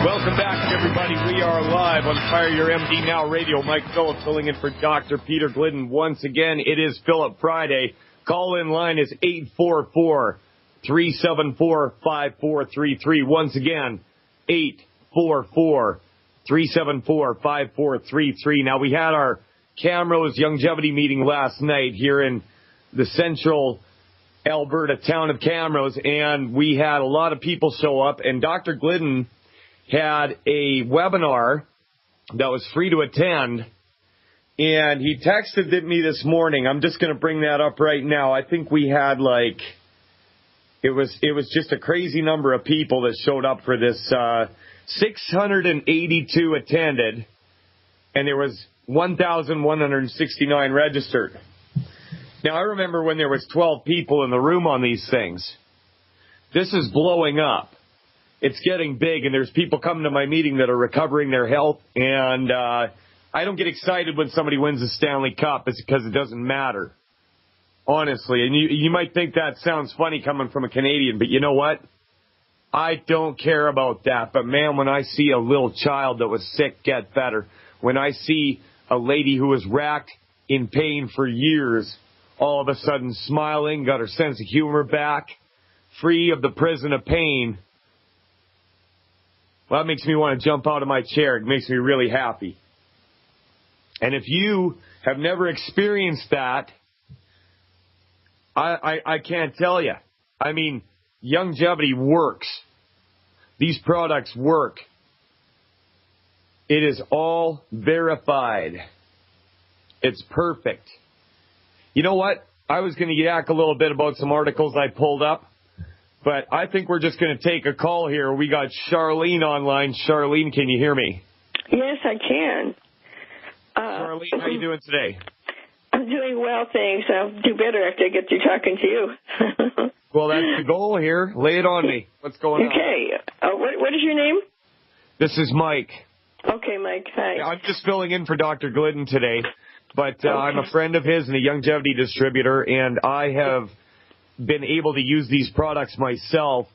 Welcome back, everybody. We are live on Fire Your MD Now Radio. Mike Phillips filling in for Dr. Peter Glidden. Once again, it is Phillip Friday. Call-in line is 844-374-5433. Once again, 844-374-5433. Now, we had our Camrose Longevity meeting last night here in the central Alberta town of Camrose, and we had a lot of people show up, and Dr. Glidden had a webinar that was free to attend, and he texted me this morning. I'm just going to bring that up right now. I think we had it was just a crazy number of people that showed up for this. 682 attended, and there was 1,169 registered. Now, I remember when there was 12 people in the room on these things. This is blowing up. It's getting big, and there's people coming to my meeting that are recovering their health, and I don't get excited when somebody wins a Stanley Cup. It's because it doesn't matter, honestly. And you might think that sounds funny coming from a Canadian, but you know what? I don't care about that. But, man, when I see a little child that was sick get better, when I see a lady who was racked in pain for years all of a sudden smiling, got her sense of humor back, free of the prison of pain, well, that makes me want to jump out of my chair. It makes me really happy. And if you have never experienced that, I can't tell you. I mean, longevity works. These products work. It is all verified. It's perfect. You know what? I was going to yak a little bit about some articles I pulled up, but I think we're just going to take a call here. We got Charlene online. Charlene, can you hear me? Yes, I can. Charlene, how you doing today? I'm doing well, thanks. I'll do better after I get through talking to you. Well, that's the goal here. Lay it on me. What's going on? Okay. What is your name? This is Mike. Okay, Mike. Hi. I'm just filling in for Dr. Glidden today, but I'm a friend of his and a longevity distributor, and I have been able to use these products myself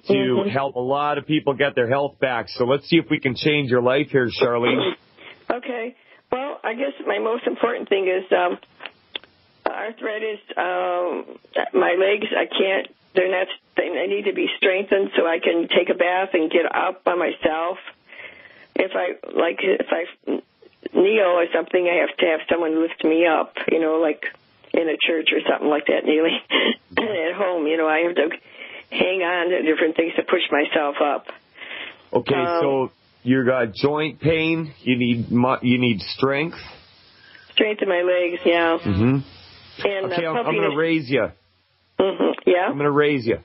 to help a lot of people get their health back. So let's see if we can change your life here, Charlene. Okay. Well, I guess my most important thing is arthritis. My legs, I can't. They need to be strengthened so I can take a bath and get up by myself. If I kneel or something, I have to have someone lift me up, like in a church or something like that, kneeling. At home, I have to hang on to different things to push myself up. Okay, so you got joint pain. You need strength. Strength in my legs, yeah. Mm-hmm. And okay, I'm going to raise you. Mm-hmm. Yeah. I'm going to raise you.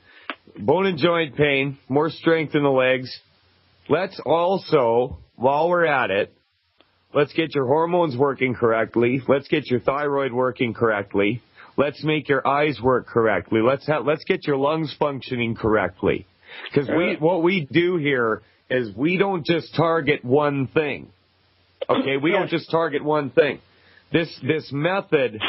Bone and joint pain, more strength in the legs. Let's also, while we're at it, let's get your hormones working correctly. Let's get your thyroid working correctly. Let's make your eyes work correctly. Let's get your lungs functioning correctly. Because what we do here is we don't just target one thing. Okay, we don't just target one thing. This method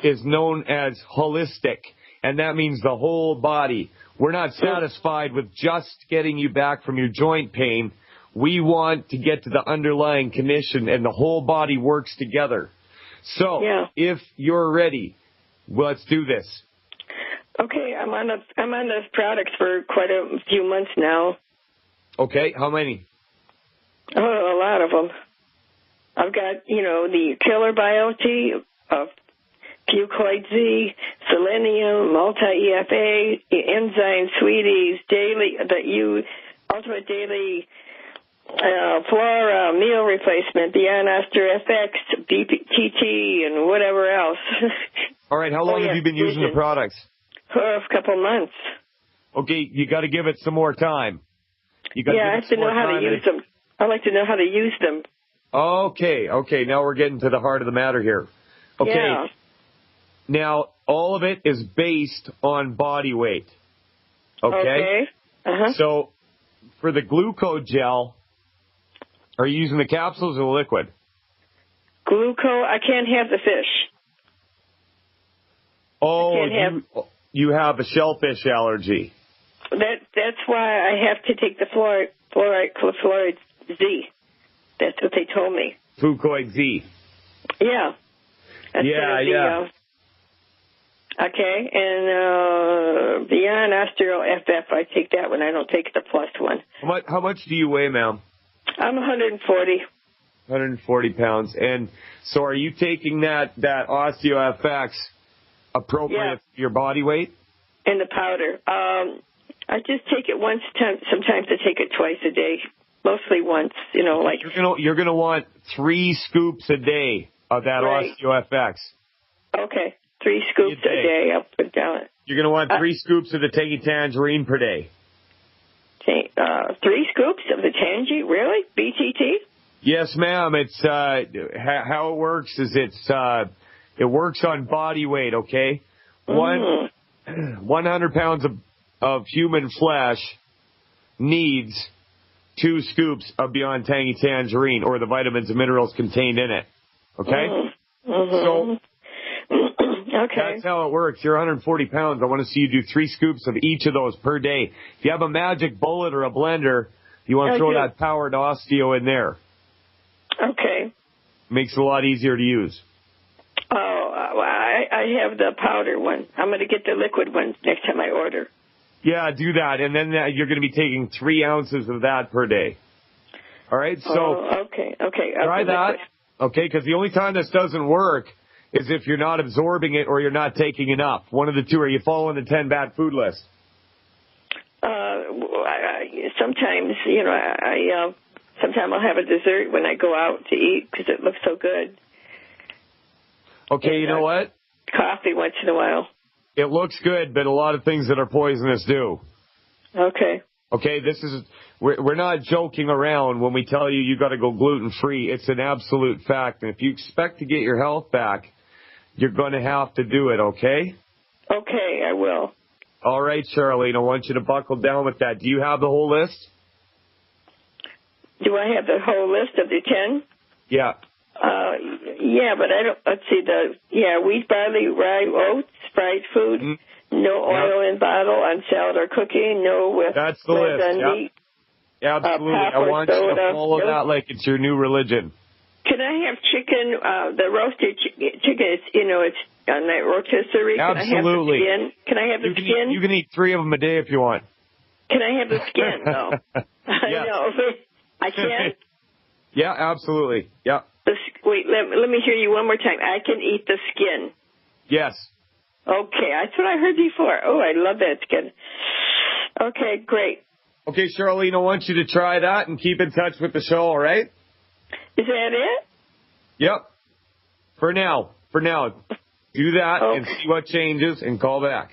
is known as holistic, and that means the whole body. We're not satisfied with just getting you back from your joint pain. We want to get to the underlying condition, and the whole body works together. So, if you're ready, let's do this. Okay, I'm on those products for quite a few months now. Okay, how many? Oh, a lot of them. I've got, the Killer Biology of Fucoid Z, Selenium, Multi-EFA, Enzyme Sweeties, Ultimate Daily Flora, Meal Replacement, Beyond Oster FX, BPTT, and whatever else. All right, how long have you been using the products? A couple months. Okay, you got to give it some more time. I have to know how to use them. I'd like to know how to use them. Okay, now we're getting to the heart of the matter here. Okay. Yeah. Now, all of it is based on body weight. Okay? Uh-huh. So, for the glucogel, are you using the capsules or the liquid? I can't have the fish. Oh, you have a shellfish allergy. That's why I have to take the Fluoride Z. That's what they told me. Fucoid Z. Yeah. Yeah. Okay, and Beyond Osteo FF, I take that one. I don't take the plus one. How much do you weigh, ma'am? I'm 140. 140 pounds. And so are you taking that Osteo FX appropriate to your body weight? And the powder. I just take it once. Sometimes I take it twice a day. Mostly once, like... You're gonna want 3 scoops a day of that Osteo FX. Okay. 3 scoops a day. I'll put down. You're going to want 3 scoops of the Tangy Tangerine per day. 3 scoops of the Tangy? Really? BTT? Yes, ma'am. It's how it works is it works on body weight, okay? 100 pounds of human flesh needs 2 scoops of Beyond Tangy Tangerine or the vitamins and minerals contained in it, okay? So... Okay. That's how it works. You're 140 pounds. I want to see you do 3 scoops of each of those per day. If you have a magic bullet or a blender, you want to throw that powered Osteo in there. Okay. Makes it a lot easier to use. Oh, I have the powder one. I'm going to get the liquid one next time I order. Yeah, do that. And then you're going to be taking 3 ounces of that per day. All right? So okay. Try that. Okay, because the only time this doesn't work is if you're not absorbing it or you're not taking enough. One of the two. Are you following the 10 bad food list? Sometimes, sometimes I'll have a dessert when I go out to eat because it looks so good. Okay, and, you know what? Coffee once in a while. It looks good, but a lot of things that are poisonous do. Okay. Okay, we're not joking around when we tell you got to go gluten-free. It's an absolute fact. And if you expect to get your health back, you're going to have to do it, okay? Okay, I will. All right, Charlene, I want you to buckle down with that. Do you have the whole list? Do I have the whole list of the 10? Yeah. Yeah, but I don't, let's see, wheat, barley, rye, oats, fried food, no oil in bottle, on salad or cooking, That's the list, meat. Absolutely. I want you to follow that like it's your new religion. Can I have chicken, the roasted chicken, it's on that rotisserie? Absolutely. Can I have the skin? You can eat 3 of them a day if you want. Can I have the skin, though? I know. I can? Yeah, absolutely. Yeah. Wait, let me hear you one more time. I can eat the skin. Yes. Okay, that's what I heard before. Oh, I love that skin. Okay, great. Okay, Charlene, I want you to try that and keep in touch with the show, all right? Is that it? Yep. For now. Do that and see what changes and call back.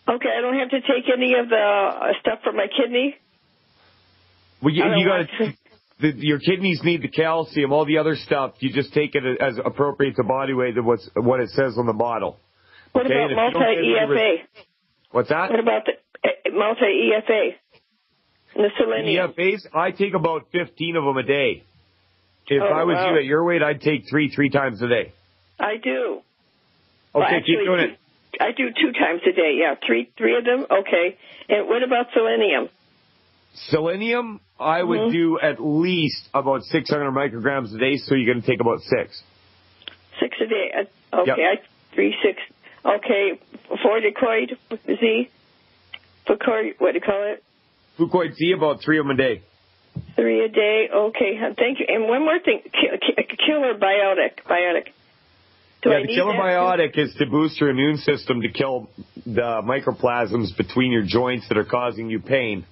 Okay, I don't have to take any of the stuff for my kidney? Well, you got to... Your kidneys need the calcium. All the other stuff, you just take it as appropriate to body weight of what it says on the bottle. What about multi-EFA? What's that? What about the multi-EFA? The selenium? EFAs, I take about 15 of them a day. If I was you at your weight, I'd take 3 times a day. I do. Okay, keep doing it. I do 2 times a day, yeah. 3 of them? Okay. And what about selenium? Selenium, I would do at least about 600 micrograms a day, so you're going to take about 6. 6 a day. Okay, yep. 3, 6. Okay, Forticoid Z. Fucoid, what do you call it? Fucoid Z, about 3 of them a day. 3 a day. Okay, thank you. And one more thing, killer biotic. The killer biotic is to boost your immune system to kill the microplasms between your joints that are causing you pain.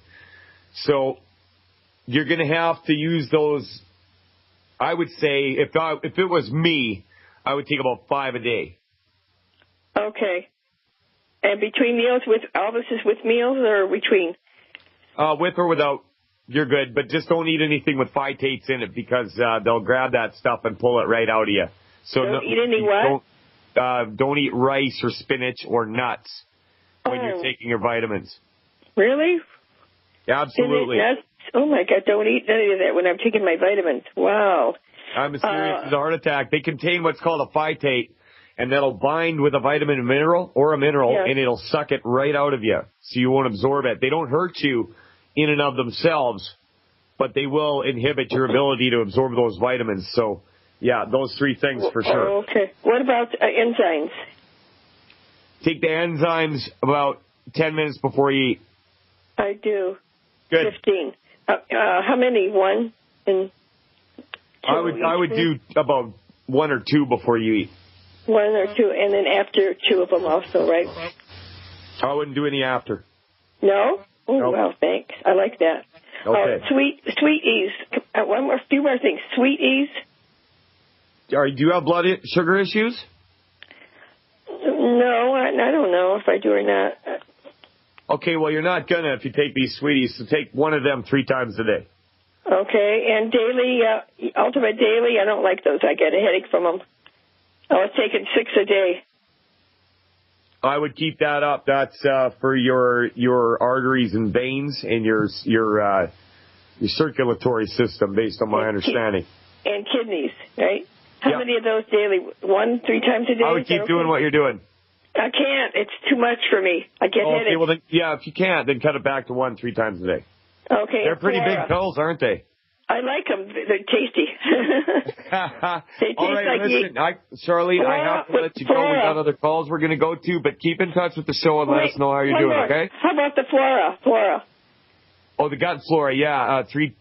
So you're going to have to use those. I would say if it was me, I would take about 5 a day. Okay. And between meals, all this is with meals or between? With or without, you're good. But just don't eat anything with phytates in it because they'll grab that stuff and pull it right out of you. So don't eat any what? Don't eat rice or spinach or nuts when you're taking your vitamins. Really? Absolutely. Oh, my God, don't eat any of that when I'm taking my vitamins. Wow. I'm as serious as a heart attack. They contain what's called a phytate, and that'll bind with a vitamin and mineral or a mineral, and it'll suck it right out of you, so you won't absorb it. They don't hurt you in and of themselves, but they will inhibit your ability to absorb those vitamins. So, yeah, those 3 things for sure. Oh, okay. What about enzymes? Take the enzymes about 10 minutes before you eat. I do. Good. 15. How many? 1 and 2? I would do about 1 or 2 before you eat. 1 or 2, and then after 2 of them also, right? I wouldn't do any after. No? Oh, Nope. Well, thanks. I like that. Okay. Sweet Ease. Few more things. Sweet Ease. Do you have blood sugar issues? No, I don't know if I do or not. Okay, well, you're not gonna if you take these sweeties, so take one of them 3 times a day. Okay, and daily, Ultimate Daily, I don't like those. I get a headache from them. I was taking 6 a day. I would keep that up. That's for your arteries and veins and your circulatory system, based on my understanding. And kidneys, right? How Yep. many of those daily? 1, 3 times a day? I would keep doing what you're doing. I can't. It's too much for me. I get Okay, headaches. well then, yeah, if you can't, then cut it back to 1 3 times a day. Okay. They're pretty big pills, aren't they? I like them. They're tasty. They taste All right, like listen, Charlene, I have to let you go. We got other calls we're going to go to, but keep in touch with the show and let us know how you're doing, okay? How about the Flora? Oh, the gut flora, yeah, 3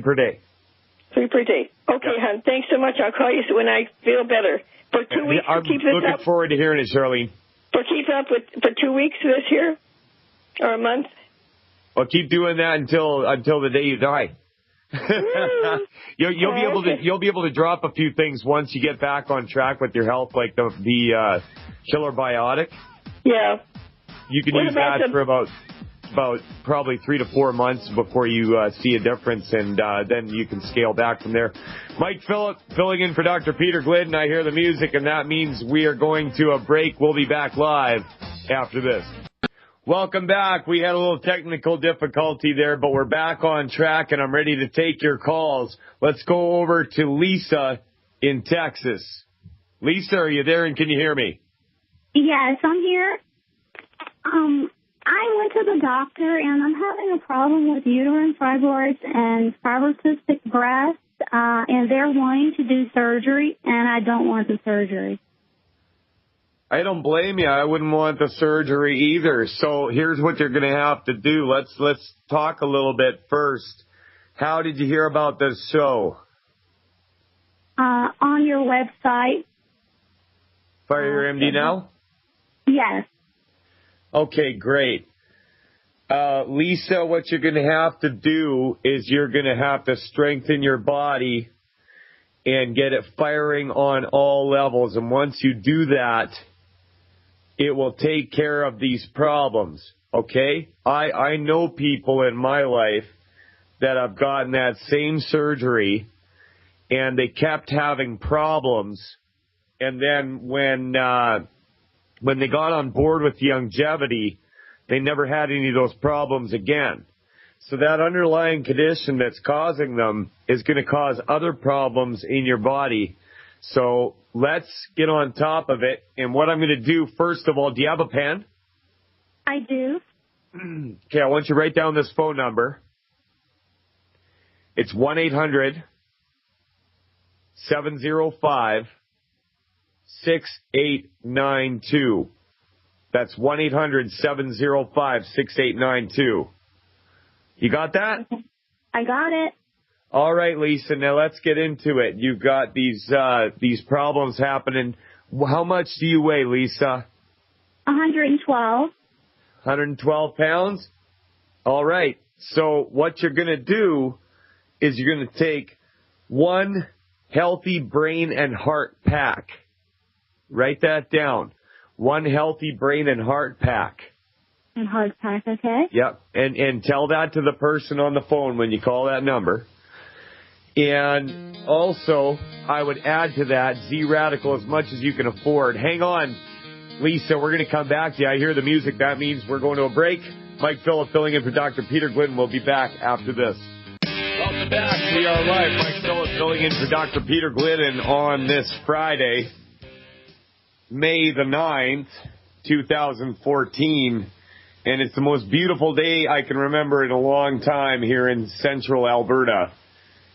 per day. 3 per day. Okay, hon. Thanks so much. I'll call you when I feel better. For 2 weeks I'm to keep this looking up. forward to hearing it, Charlene. For 2 weeks this year, or a month. Well, keep doing that until the day you die. You'll be able to drop a few things once you get back on track with your health, like the killer biotic. Yeah. You can use that for about probably 3 to 4 months before you see a difference, and then you can scale back from there. Mike Phillip filling in for Dr. Peter Glidden. I hear the music, and that means we are going to a break. We'll be back live after this. Welcome back. We had a little technical difficulty there, but we're back on track, and I'm ready to take your calls. Let's go over to Lisa in Texas. Lisa, are you there, and can you hear me? Yes, I'm here. I went to the doctor, and I'm having a problem with uterine fibroids and fibrocystic breasts, and they're wanting to do surgery, and I don't want the surgery. I don't blame you. I wouldn't want the surgery either. So here's what you're going to have to do. Let's talk a little bit first. How did you hear about this show? On your website. Fire Your MD Now? Yes. Okay, great. Lisa, what you're going to have to do is you're going to have to strengthen your body and get it firing on all levels. And once you do that, it will take care of these problems, okay? I know people in my life that have gotten that same surgery, and they kept having problems. And then when they got on board with longevity, they never had any of those problems again. So that underlying condition that's causing them is going to cause other problems in your body. So let's get on top of it. And what I'm going to do, first of all, do you have a pen? I do. Okay, I want you to write down this phone number. It's 1-800-705-6892. That's 1-800-705-6892. You got that? I got it. All right, Lisa, now let's get into it. You've got these problems happening. How much do you weigh, Lisa? 112. 112 pounds? All right. So what you're going to do is you're going to take one healthy brain and heart pack. Write that down. One healthy brain and heart pack. And heart pack, okay? Yep. And tell that to the person on the phone when you call that number. And also, I would add to that Z-Radical as much as you can afford. Hang on, Lisa. We're going to come back to you. I hear the music. That means we're going to a break. Mike Phillip filling in for Dr. Peter Glidden. We'll be back after this. Welcome back. We are live. Mike Phillip filling in for Dr. Peter Glidden on this Friday, May the 9th, 2014. and it's the most beautiful day I can remember in a long time here in central Alberta.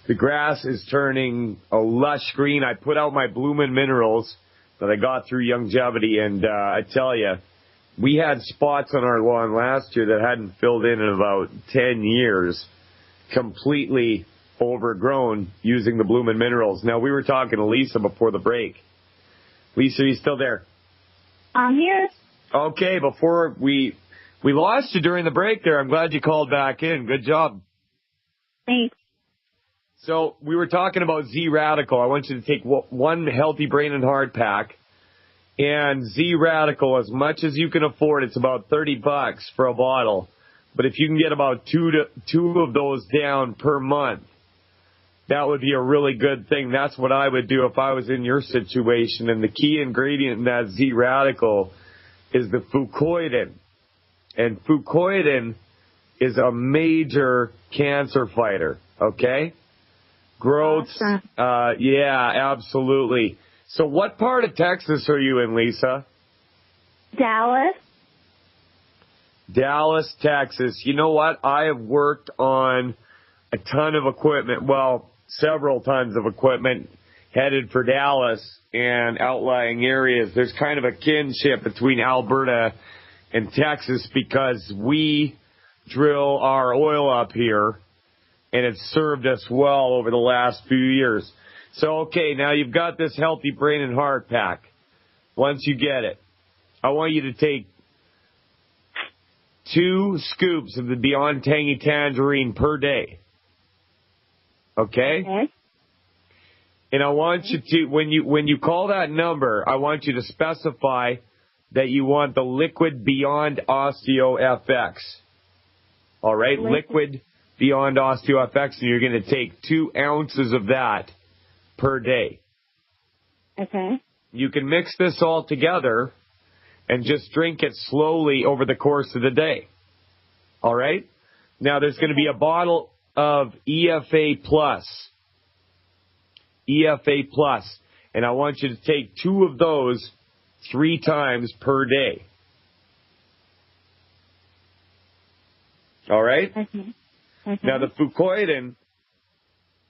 The grass is turning a lush green. I put out my Bloomin' Minerals that I got through Longevity, and I tell you, we had spots on our lawn last year that hadn't filled in about 10 years, completely overgrown using the Bloomin' Minerals. Now, we were talking to Lisa before the break. Lisa, are you still there? I'm here. Okay, before we lost you during the break there. I'm glad you called back in. Good job. Thanks. So we were talking about Z-Radical. I want you to take one Healthy Brain and Heart pack. And Z-Radical, as much as you can afford, it's about $30 for a bottle. But if you can get about two of those down per month, that would be a really good thing. That's what I would do if I was in your situation. And the key ingredient in that Z-Radical is the fucoidan. And fucoidan is a major cancer fighter, okay? Growths, yeah, absolutely. So what part of Texas are you in, Lisa? Dallas. Dallas, Texas. You know what? I have worked on a ton of equipment, well, several tons of equipment headed for Dallas and outlying areas. There's kind of a kinship between Alberta and Texas because we drill our oil up here, and it's served us well over the last few years. So, okay, now you've got this Healthy Brain and Heart pack. Once you get it, I want you to take 2 scoops of the Beyond Tangy Tangerine per day. Okay? And I want you to, when you call that number, I want you to specify that you want the Liquid Beyond Osteo FX. All right? Liquid Beyond Osteo FX, and you're going to take 2 ounces of that per day. Okay. You can mix this all together and just drink it slowly over the course of the day. All right? Now, there's going to be a bottle of EFA Plus. EFA Plus. And I want you to take 2 of those 3 times per day. All right? Okay. Now, the fucoidan,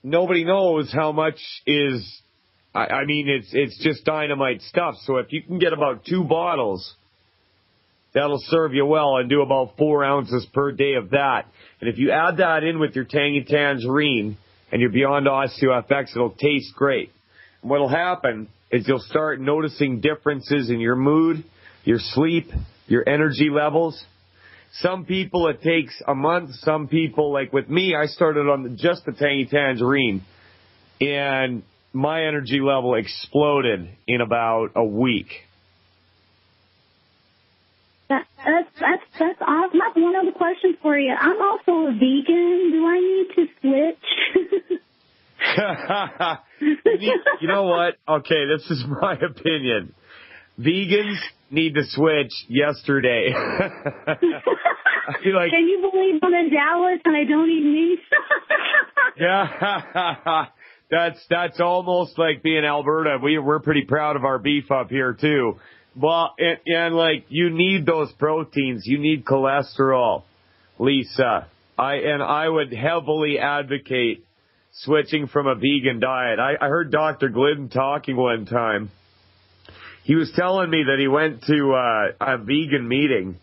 nobody knows how much is, I mean, it's just dynamite stuff. So if you can get about 2 bottles, that'll serve you well, and do about 4 ounces per day of that. And if you add that in with your Tangy Tangerine and your Beyond Osteo FX, it'll taste great. And what'll happen is you'll start noticing differences in your mood, your sleep, your energy levels. Some people it takes a month. Some people, like with me, I started on just the Tangy Tangerine, and my energy level exploded in about a week. That's awesome. That's one other question for you. I'm also a vegan. Do I need to switch? You know what? Okay, this is my opinion. Vegans need to switch yesterday. Like, can you believe I'm in Dallas and I don't eat meat? Yeah, that's almost like being Alberta. We're pretty proud of our beef up here too. Well, and like, you need those proteins. You need cholesterol, Lisa. I would heavily advocate switching from a vegan diet. I heard Dr. Glidden talking one time. He was telling me that he went to a vegan meeting,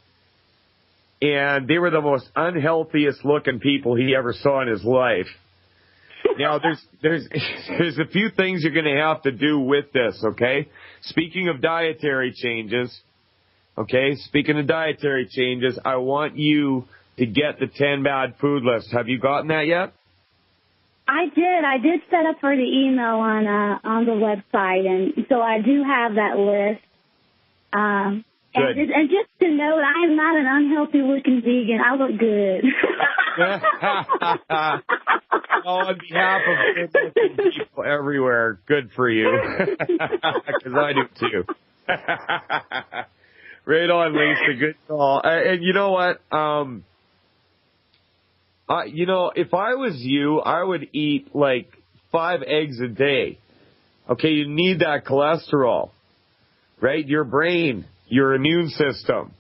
and they were the most unhealthiest looking people he ever saw in his life. Now, there's a few things you're going to have to do with this, okay? Speaking of dietary changes, I want you to get the 10 bad food list. Have you gotten that yet? I did set up for the email on the website, and so I do have that list. Good. And just to note, I am not an unhealthy-looking vegan. I look good. On behalf of good-looking people everywhere, good for you. Because I do too. Right on, Lisa. Good call. And you know what? If I was you, I would eat like 5 eggs a day. Okay, you need that cholesterol, right? Your brain, your immune system.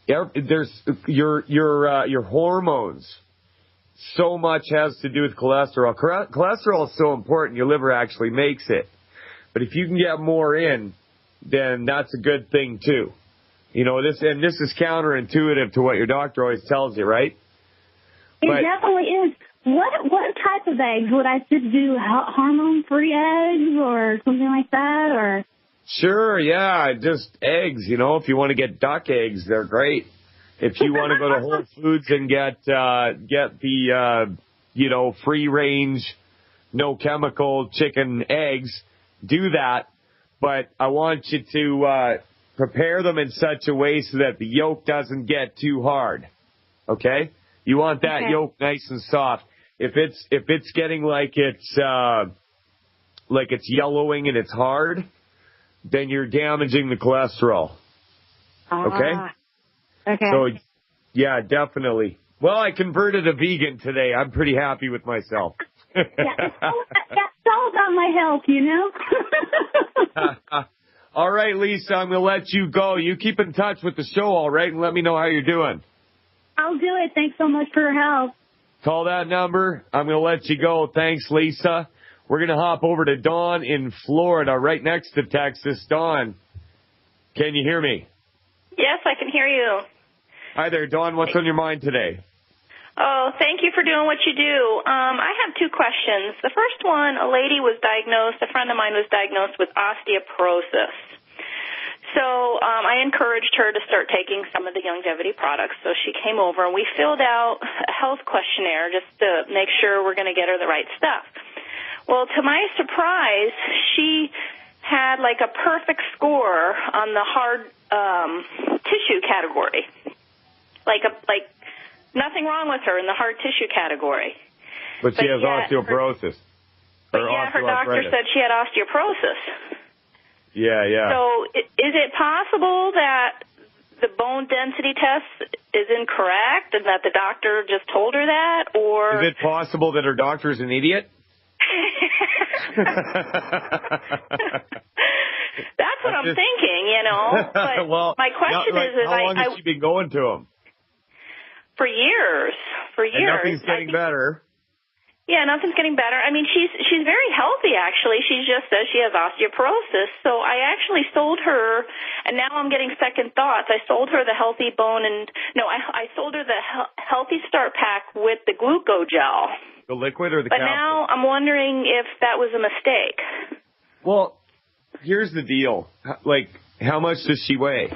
there's your hormones. So much has to do with cholesterol. Cholesterol is so important. Your liver actually makes it. But if you can get more in, then that's a good thing too. You know, this is counterintuitive to what your doctor always tells you, right? It definitely is. What type of eggs? Would I just do hormone-free eggs or something like that, or? Sure, yeah, just eggs. You know, if you want to get duck eggs, they're great. If you want to go to Whole Foods and get the free range, no chemical chicken eggs, do that. But I want you to prepare them in such a way so that the yolk doesn't get too hard. Okay? You want that yolk nice and soft. If it's getting like it's yellowing and it's hard, then you're damaging the cholesterol. Okay? Okay. So, yeah, definitely. Well, I converted a vegan today. I'm pretty happy with myself. Yeah, it's all about my health, you know? All right, Lisa, I'm going to let you go. You keep in touch with the show, all right, and let me know how you're doing. I'll do it. Thanks so much for your help. Call that number. I'm going to let you go. Thanks, Lisa. We're going to hop over to Dawn in Florida, right next to Texas. Dawn, can you hear me? Yes, I can hear you. Hi there, Dawn. What's on your mind today? Oh, thank you for doing what you do. I have two questions. The first one, a friend of mine was diagnosed with osteoporosis. So I encouraged her to start taking some of the longevity products. So she came over, and we filled out a health questionnaire just to make sure we're going to get her the right stuff. Well, to my surprise, she had like a perfect score on the hard tissue category. Like nothing wrong with her in the hard tissue category. But she has osteoporosis. Her doctor said she had osteoporosis. Yeah. So is it possible that the bone density test is incorrect and that the doctor just told her that? Or is it possible that her doctor's an idiot? That's what I'm thinking, you know. But well, my question is how long has she been going to him? For years. And nothing's getting better. Yeah, nothing's getting better. I mean, she's very healthy, actually. She just says she has osteoporosis. So I actually sold her, and now I'm getting second thoughts. I sold her the Healthy Bone I sold her the Healthy Start Pack with the glucogel. The liquid or the capsule? But capsule? now I'm wondering if that was a mistake. Well, here's the deal. Like, how much does she weigh?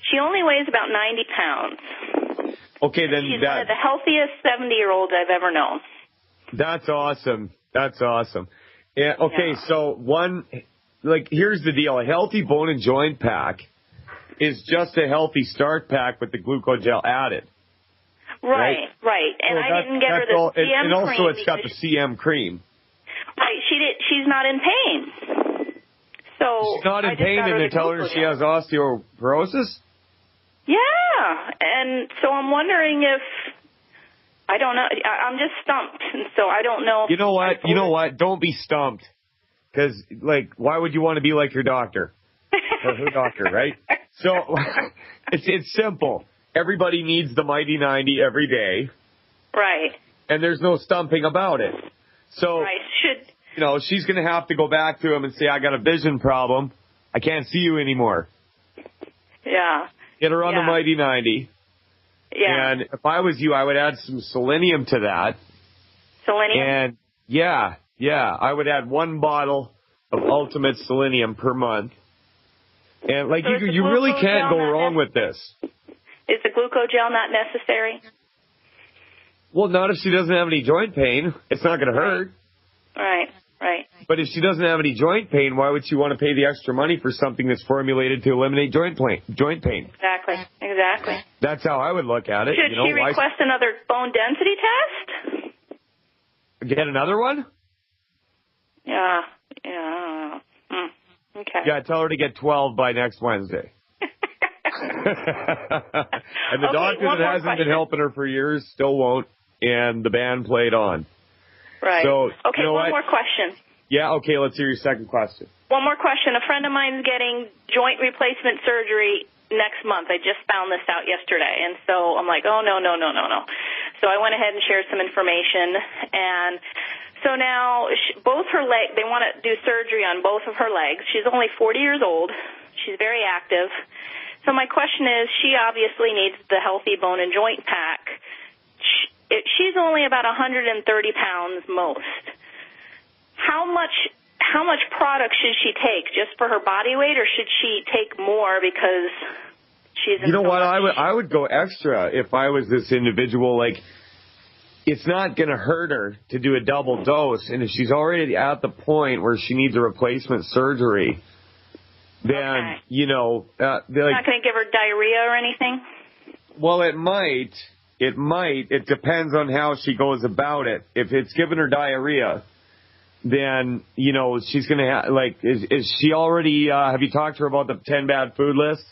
She only weighs about 90 pounds. Okay, then she's one of the healthiest 70-year-olds I've ever known. That's awesome. Yeah, okay, yeah. So here's the deal. A Healthy Bone and Joint Pack is just a Healthy Start Pack with the glucogel added. Right. And so I didn't get her the CM cream. And also it's got the CM cream. Right, she's not in pain. So she's not in pain and they're telling her she has osteoporosis? Yeah, and so I'm wondering if, I don't know, I'm just stumped, and so I don't know. You know what? Don't be stumped. Because, why would you want to be like your doctor? Or her doctor, right? So, it's simple. Everybody needs the Mighty 90 every day. Right. And there's no stumping about it. So, she's going to have to go back to him and say, I got a vision problem. I can't see you anymore. Yeah. Get her on the Mighty 90. Yeah. And if I was you, I would add some selenium to that. Selenium? And, yeah, I would add 1 bottle of Ultimate Selenium per month. And, you really can't go wrong with this. Is the glucogel not necessary? Well, not if she doesn't have any joint pain. It's not going to hurt. Right. But if she doesn't have any joint pain, why would she want to pay the extra money for something that's formulated to eliminate joint pain? Exactly. That's how I would look at it. Should she request another bone density test? Get another one? Yeah. Okay. Yeah, tell her to get 12 by next Wednesday. And the doctor that hasn't been helping her for years still won't, and the band played on. Right. So, okay, one more question. Yeah, okay, let's hear your second question. One more question. A friend of mine is getting joint replacement surgery next month. I just found this out yesterday. And so I'm like, oh, no. So I went ahead and shared some information. And so now both her legs, they want to do surgery on both of her legs. She's only 40 years old. She's very active. So my question is, she obviously needs the Healthy Bone and Joint Pack. She's only about 130 pounds most. How much product should she take, just for her body weight, or should she take more because she's in You know so what? much... I would go extra if I was this individual. Like, it's not going to hurt her to do a double dose, and if she's already at the point where she needs a replacement surgery, then, you know... not going to give her diarrhea or anything? Well, it might. It depends on how she goes about it. If it's giving her diarrhea, then, you know, she's going to have, like, is she already, have you talked to her about the 10 bad food list?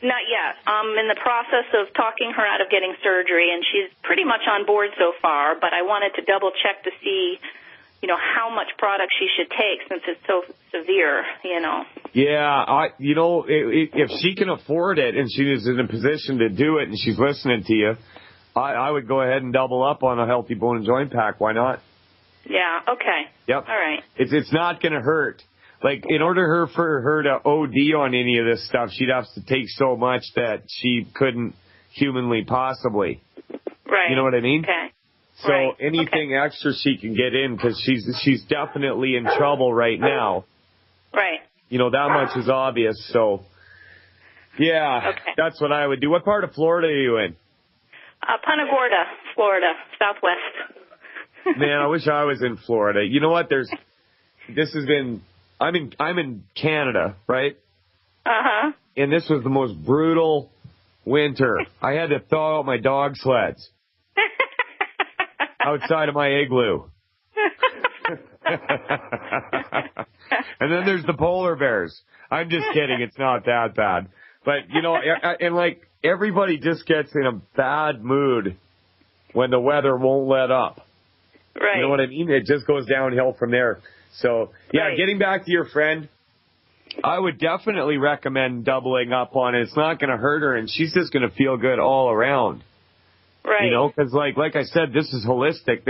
Not yet. I'm in the process of talking her out of getting surgery, and she's pretty much on board so far, but I wanted to double check to see, you know, how much product she should take since it's so severe, you know. Yeah, if she can afford it and she is in a position to do it and she's listening to you, I would go ahead and double up on a Healthy Bone and Joint Pack. Why not? Yeah, okay. Yep. All right. It's not going to hurt. Like, in order for her to OD on any of this stuff, she'd have to take so much that she couldn't humanly possibly. Right. You know what I mean? Okay. So anything extra she can get in, because she's definitely in trouble right now. Right. You know, that much is obvious. So, yeah, That's what I would do. What part of Florida are you in? Punta Gorda, Florida, Southwest. Man, I wish I was in Florida. You know what? I'm in Canada, right? Uh-huh. And this was the most brutal winter. I had to thaw out my dog sleds outside of my igloo. And then there's the polar bears. I'm just kidding. It's not that bad. But, you know, and like everybody just gets in a bad mood when the weather won't let up. Right. You know what I mean? It just goes downhill from there. So, yeah, Getting back to your friend, I would definitely recommend doubling up on it. It's not going to hurt her, and she's just going to feel good all around. Right. You know, because like I said, this is holistic.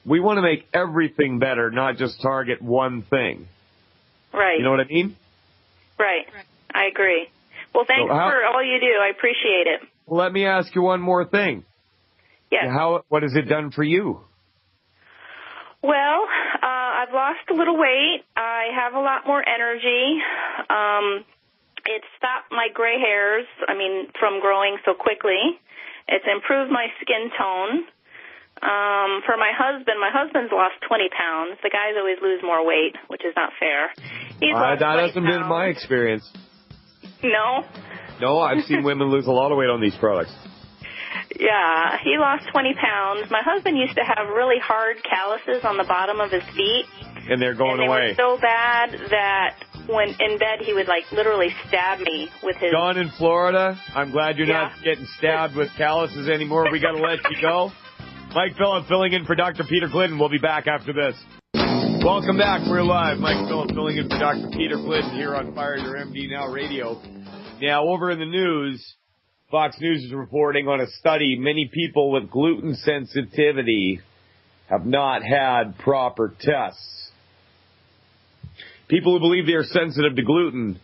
We want to make everything better, not just target one thing. Right. You know what I mean? Right. I agree. Well, thanks for all you do. I appreciate it. Well, let me ask you one more thing. Yes. What has it done for you? Well, I've lost a little weight. I have a lot more energy. It stopped my gray hairs, from growing so quickly. It's improved my skin tone. For my husband's lost 20 pounds. The guys always lose more weight, which is not fair. That hasn't been my experience. No? No, I've seen women lose a lot of weight on these products. Yeah, he lost 20 pounds. My husband used to have really hard calluses on the bottom of his feet. And they're going away. And they were so bad that when in bed he would, literally stab me with his... Gone in Florida, I'm glad you're not getting stabbed with calluses anymore. We got to let you go. Mike Phillip filling in for Dr. Peter Glidden. We'll be back after this. Welcome back. We're live. Mike Phillip filling in for Dr. Peter Glidden here on Fire Your MD Now Radio. Now, over in the news, Fox News is reporting on a study. Many people with gluten sensitivity have not had proper tests. People who believe they are sensitive to gluten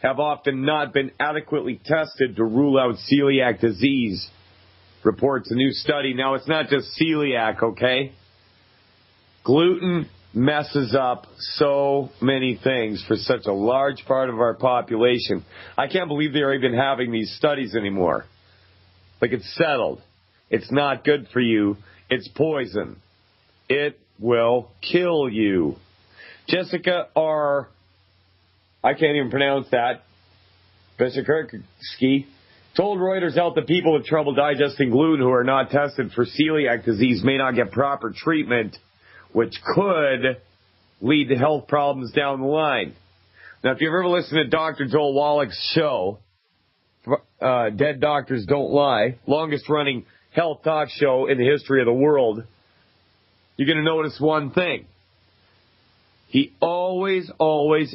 have often not been adequately tested to rule out celiac disease, reports a new study. Now, it's not just celiac, okay? Gluten messes up so many things for such a large part of our population. I can't believe they're even having these studies anymore. Like, it's settled. It's not good for you. It's poison. It will kill you. Jessica R. I can't even pronounce that. Besikerski told Reuters Health that people with trouble digesting gluten who are not tested for celiac disease may not get proper treatment, which could lead to health problems down the line. Now, if you've ever listened to Dr. Joel Wallach's show, Dead Doctors Don't Lie, longest-running health talk show in the history of the world, you're going to notice one thing. He always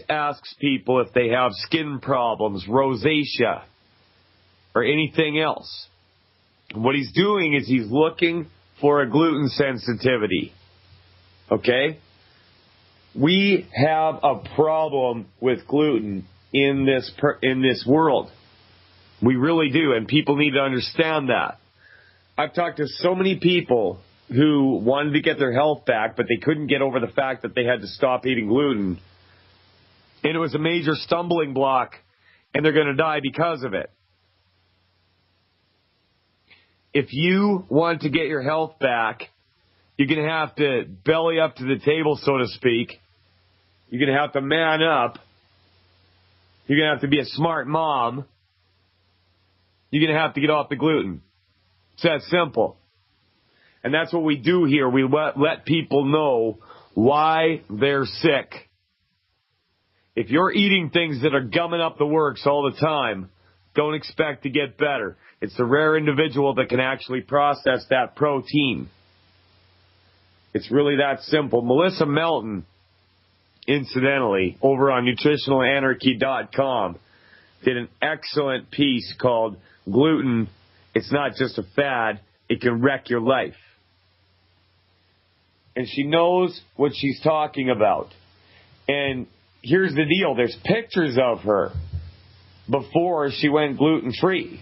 asks people if they have skin problems, rosacea, or anything else. What he's doing is he's looking for a gluten sensitivity. Okay? We have a problem with gluten in this world. We really do, and people need to understand that. I've talked to so many people who wanted to get their health back, but they couldn't get over the fact that they had to stop eating gluten. And it was a major stumbling block, and they're going to die because of it. If you want to get your health back, you're going to have to belly up to the table, so to speak. You're going to have to man up. You're going to have to be a smart mom. You're going to have to get off the gluten. It's that simple. And that's what we do here. We let people know why they're sick. If you're eating things that are gumming up the works all the time, don't expect to get better. It's the rare individual that can actually process that protein. It's really that simple. Melissa Melton, incidentally, over on nutritionalanarchy.com, did an excellent piece called Gluten, It's Not Just a Fad, It Can Wreck Your Life. And she knows what she's talking about. And here's the deal. There's pictures of her before she went gluten-free.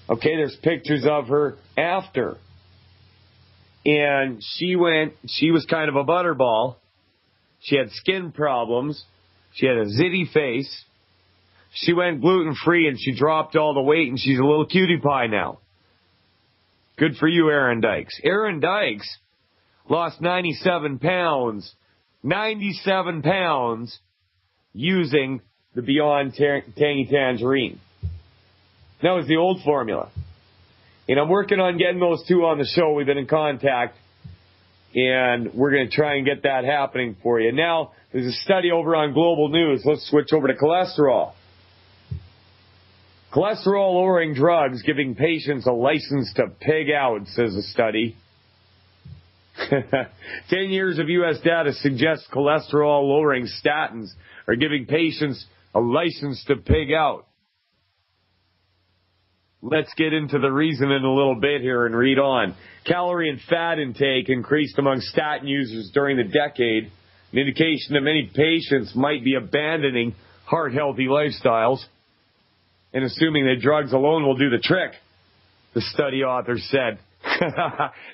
Okay, there's pictures of her after. And she was kind of a butterball. She had skin problems. She had a zitty face. She went gluten-free and she dropped all the weight and she's a little cutie pie now. Good for you, Aaron Dykes. Aaron Dykes lost 97 pounds. 97 pounds using the Beyond Tangy Tangerine. That was the old formula. And I'm working on getting those two on the show. We've been in contact. And we're going to try and get that happening for you. Now, there's a study over on Global News. Let's switch over to cholesterol. Cholesterol-lowering drugs giving patients a license to pig out, says a study. 10 years of U.S. data suggests cholesterol-lowering statins are giving patients a license to pig out. Let's get into the reason in a little bit here and read on. Calorie and fat intake increased among statin users during the decade, an indication that many patients might be abandoning heart-healthy lifestyles and assuming that drugs alone will do the trick, the study author said.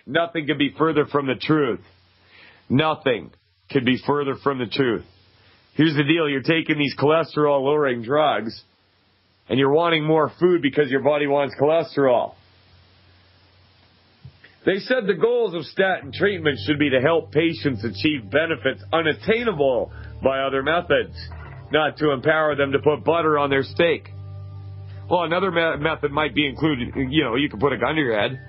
Nothing could be further from the truth. Nothing could be further from the truth. Here's the deal. You're taking these cholesterol-lowering drugs, and you're wanting more food because your body wants cholesterol. They said the goals of statin treatment should be to help patients achieve benefits unattainable by other methods, not to empower them to put butter on their steak. Well, another method might be included, you can put a gun to your head.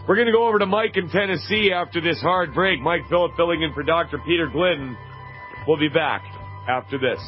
We're going to go over to Mike in Tennessee after this hard break. Mike Phillip filling in for Dr. Peter Glidden. We'll be back after this.